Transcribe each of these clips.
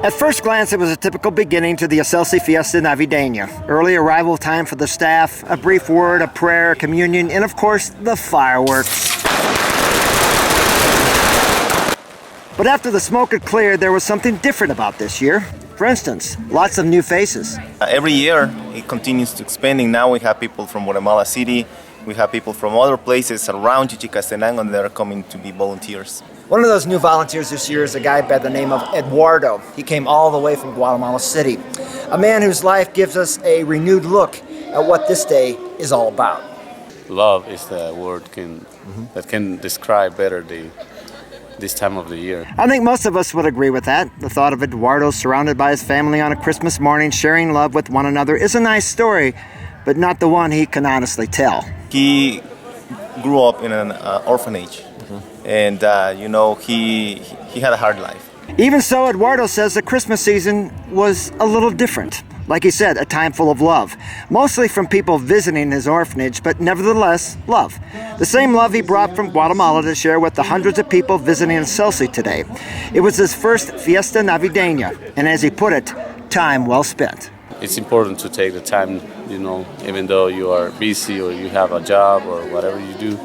At first glance, it was a typical beginning to the ASELSI Fiesta Navideña. Early arrival time for the staff, a brief word, a prayer, communion, and of course, the fireworks. But after the smoke had cleared, there was something different about this year. For instance, lots of new faces. Every year, it continues to expanding. Now we have people from Guatemala City. We have people from other places around Chichicastenango, and they're coming to be volunteers. One of those new volunteers this year is a guy by the name of Eduardo. He came all the way from Guatemala City. A man whose life gives us a renewed look at what this day is all about. Love is the word that can describe better this time of the year. I think most of us would agree with that. The thought of Eduardo surrounded by his family on a Christmas morning, sharing love with one another, is a nice story, but not the one he can honestly tell. He grew up in an orphanage, and he had a hard life. Even so, Eduardo says the Christmas season was a little different. Like he said, a time full of love. Mostly from people visiting his orphanage, but nevertheless, love. The same love he brought from Guatemala to share with the hundreds of people visiting ASELSI today. It was his first Fiesta Navideña, and as he put it, time well spent. It's important to take the time, even though you are busy or you have a job or whatever you do,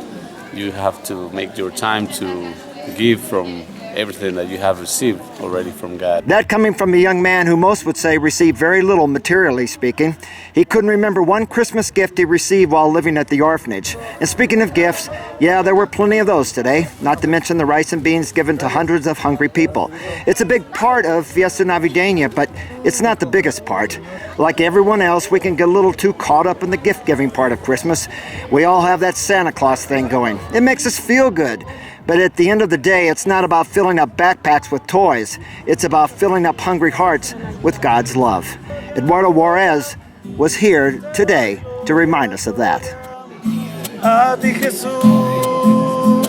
you have to make your time to give from everything that you have received already from God. That coming from a young man who most would say received very little materially speaking. He couldn't remember one Christmas gift he received while living at the orphanage. And speaking of gifts, yeah, there were plenty of those today, not to mention the rice and beans given to hundreds of hungry people. It's a big part of Fiesta Navideña, but it's not the biggest part. Like everyone else, we can get a little too caught up in the gift-giving part of Christmas. We all have that Santa Claus thing going. It makes us feel good. But at the end of the day, it's not about filling up backpacks with toys. It's about filling up hungry hearts with God's love. Eduardo Juarez was here today to remind us of that. A ti Jesús,